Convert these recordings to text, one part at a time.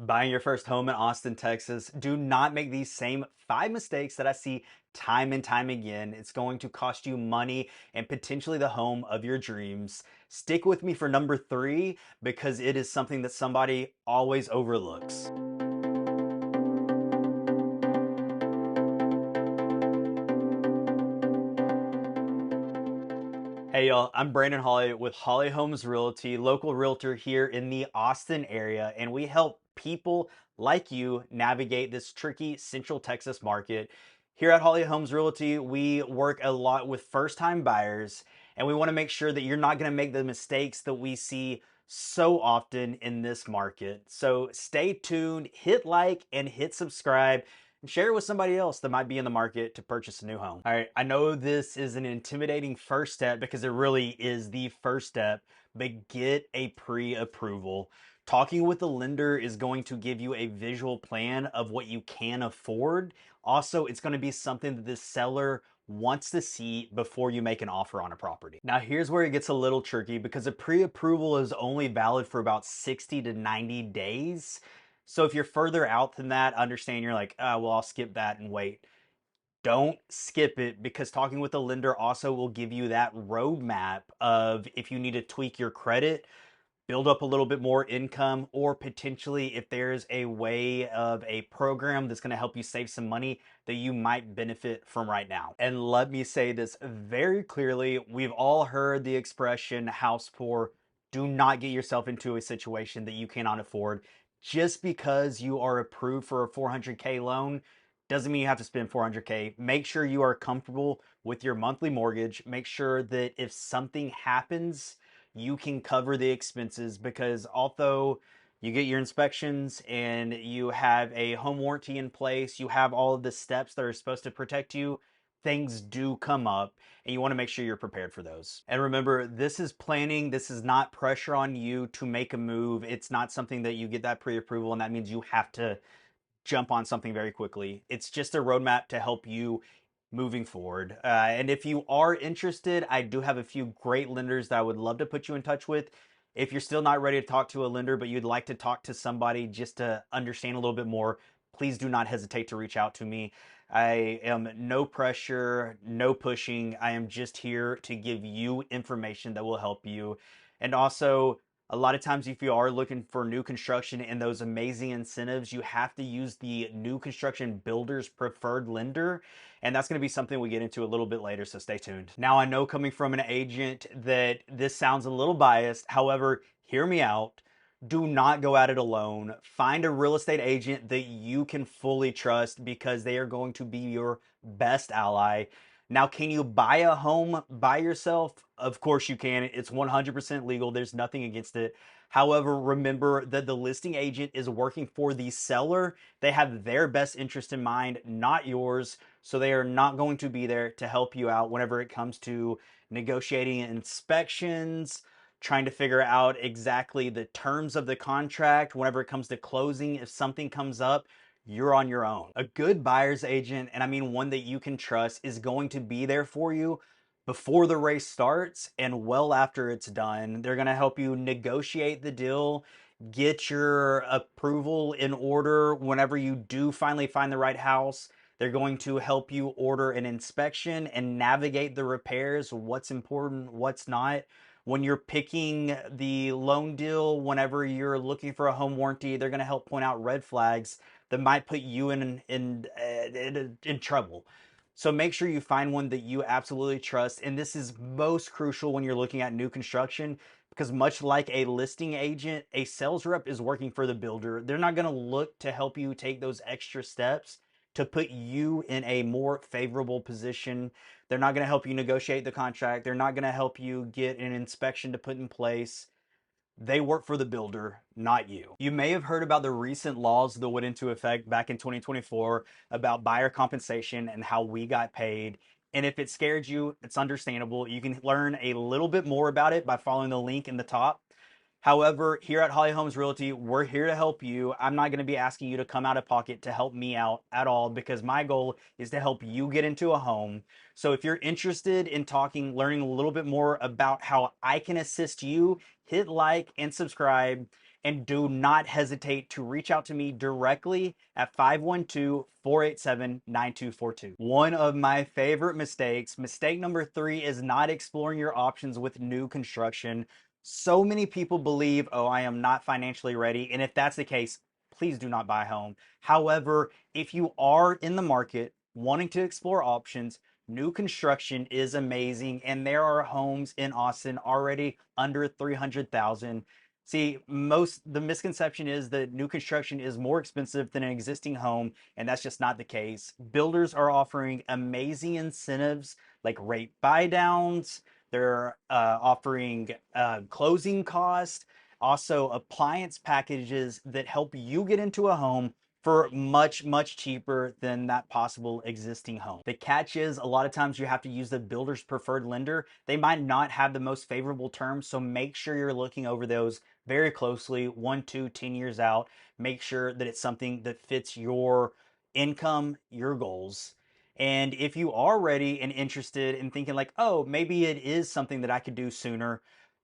Buying your first home in Austin, Texas, do not make these same 5 mistakes that I see time and time again. It's going to cost you money and potentially the home of your dreams. Stick with me for number 3 because it is something that somebody always overlooks. Hey y'all, I'm Brandon Holley with Holley Homes Realty, local realtor here in the Austin area, and we help people like you navigate this tricky Central Texas market. Here at Holley Homes Realty, we work a lot with first-time buyers, and we want to make sure that you're not going to make the mistakes that we see so often in this market. So stay tuned, hit like, and hit subscribe and share it with somebody else that might be in the market to purchase a new home. All right, I know this is an intimidating first step because it really is the first step, but get a pre-approval. Talking with the lender is going to give you a visual plan of what you can afford. Also, it's going to be something that the seller wants to see before you make an offer on a property. Now, here's where it gets a little tricky because a pre-approval is only valid for about 60 to 90 days. So if you're further out than that, understand you're like, well, I'll skip that and wait. Don't skip it because talking with the lender also will give you that roadmap of if you need to tweak your credit, build up a little bit more income, or potentially if there's a way of a program that's going to help you save some money that you might benefit from right now. And let me say this very clearly. We've all heard the expression house poor. Do not get yourself into a situation that you cannot afford. Just because you are approved for a 400K loan doesn't mean you have to spend 400K. Make sure you are comfortable with your monthly mortgage. Make sure that if something happens, you can cover the expenses because although you get your inspections and you have a home warranty in place, you have all of the steps that are supposed to protect you, things do come up and you want to make sure you're prepared for those. And remember, this is planning. This is not pressure on you to make a move. It's not something that you get that pre-approval and that means you have to jump on something very quickly. It's just a roadmap to help you moving forward. And if you are interested, I do have a few great lenders that I would love to put you in touch with. If you're still not ready to talk to a lender, but you'd like to talk to somebody just to understand a little bit more, please do not hesitate to reach out to me. I am no pressure, no pushing. I am just here to give you information that will help you. And also, a lot of times, if you are looking for new construction and those amazing incentives, you have to use the new construction builder's preferred lender. And that's going to be something we get into a little bit later, so stay tuned. Now, I know coming from an agent that this sounds a little biased. However, hear me out. Do not go at it alone. Find a real estate agent that you can fully trust because they are going to be your best ally. Now, can you buy a home by yourself? Of course you can. It's 100% legal. There's nothing against it. However, remember that the listing agent is working for the seller. They have their best interest in mind, not yours. So they are not going to be there to help you out whenever it comes to negotiating inspections, trying to figure out exactly the terms of the contract. Whenever it comes to closing, if something comes up, you're on your own. A good buyer's agent, and I mean one that you can trust, is going to be there for you before the race starts and well after it's done. They're going to help you negotiate the deal, get your approval in order whenever you do finally find the right house. They're going to help you order an inspection and navigate the repairs, what's important, what's not. When you're picking the loan deal, whenever you're looking for a home warranty, they're going to help point out red flags that might put you in trouble. So make sure you find one that you absolutely trust. And this is most crucial when you're looking at new construction because much like a listing agent, a sales rep is working for the builder. They're not going to look to help you take those extra steps to put you in a more favorable position. They're not going to help you negotiate the contract. They're not going to help you get an inspection to put in place. They work for the builder, not you. You may have heard about the recent laws that went into effect back in 2024 about buyer compensation and how we got paid. And if it scared you, it's understandable. You can learn a little bit more about it by following the link in the top. However, here at Holley Homes Realty, we're here to help you. I'm not going to be asking you to come out of pocket to help me out at all because my goal is to help you get into a home. So if you're interested in talking, learning a little bit more about how I can assist you, hit like and subscribe. And do not hesitate to reach out to me directly at 512-487-9242. One of my favorite mistakes, mistake number 3, is not exploring your options with new construction. So many people believe, oh, I am not financially ready. And if that's the case, please do not buy a home. However, if you are in the market wanting to explore options, new construction is amazing, and there are homes in Austin already under 300,000. See, the misconception is that new construction is more expensive than an existing home, and that's just not the case. Builders are offering amazing incentives like rate buy downs. They're offering closing costs, also appliance packages that help you get into a home for much cheaper than that possible existing home. The catch is a lot of times you have to use the builder's preferred lender. They might not have the most favorable terms, so make sure you're looking over those very closely, 1, 2, 10 years out. Make sure that it's something that fits your income, your goals. And if you are ready and interested in thinking like, oh, maybe it is something that I could do sooner,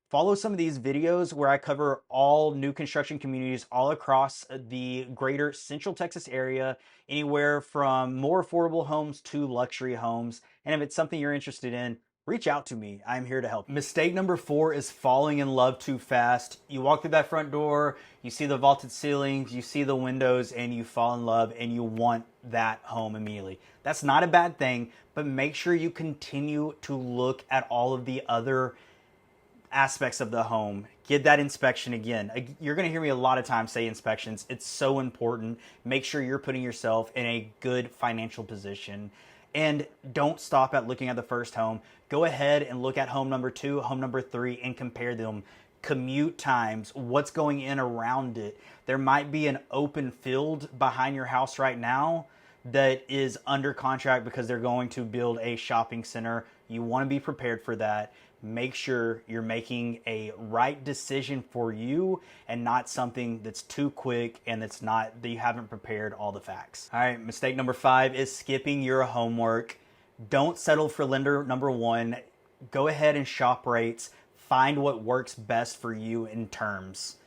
follow some of these videos where I cover all new construction communities all across the greater Central Texas area, anywhere from more affordable homes to luxury homes. And if it's something you're interested in, reach out to me. I'm here to help. Mistake number 4 is falling in love too fast. You walk through that front door, you see the vaulted ceilings, you see the windows, and you fall in love and you want that home immediately. That's not a bad thing, but make sure you continue to look at all of the other aspects of the home. Get that inspection again. You're going to hear me a lot of times say inspections. It's so important. Make sure you're putting yourself in a good financial position. And don't stop at looking at the first home. Go ahead and look at home number 2, home number 3, and compare them. Commute times, what's going in around it. There might be an open field behind your house right now that is under contract because they're going to build a shopping center. You want to be prepared for that. Make sure you're making a right decision for you and not something that's too quick and that you haven't prepared all the facts. All right, mistake number 5 is skipping your homework. Don't settle for lender number 1. Go ahead and shop rates. Find what works best for you in terms.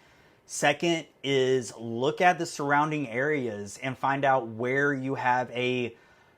Second is look at the surrounding areas and find out where you have a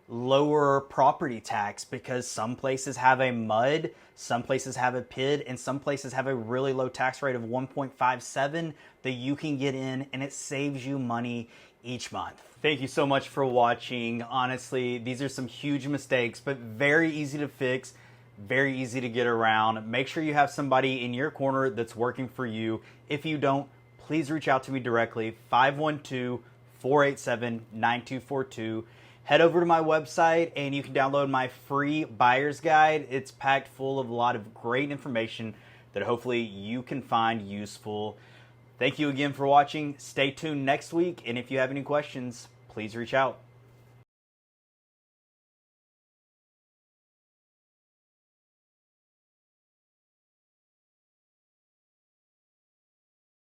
lower property tax, because some places have a mud, some places have a PID, and some places have a really low tax rate of 1.57 that you can get in, and it saves you money each month. Thank you so much for watching. Honestly, these are some huge mistakes, but very easy to fix, very easy to get around. Make sure you have somebody in your corner that's working for you. If you don't, please reach out to me directly, 512-487-9242. Head over to my website and you can download my free buyer's guide. It's packed full of a lot of great information that hopefully you can find useful. Thank you again for watching. Stay tuned next week, and if you have any questions, please reach out.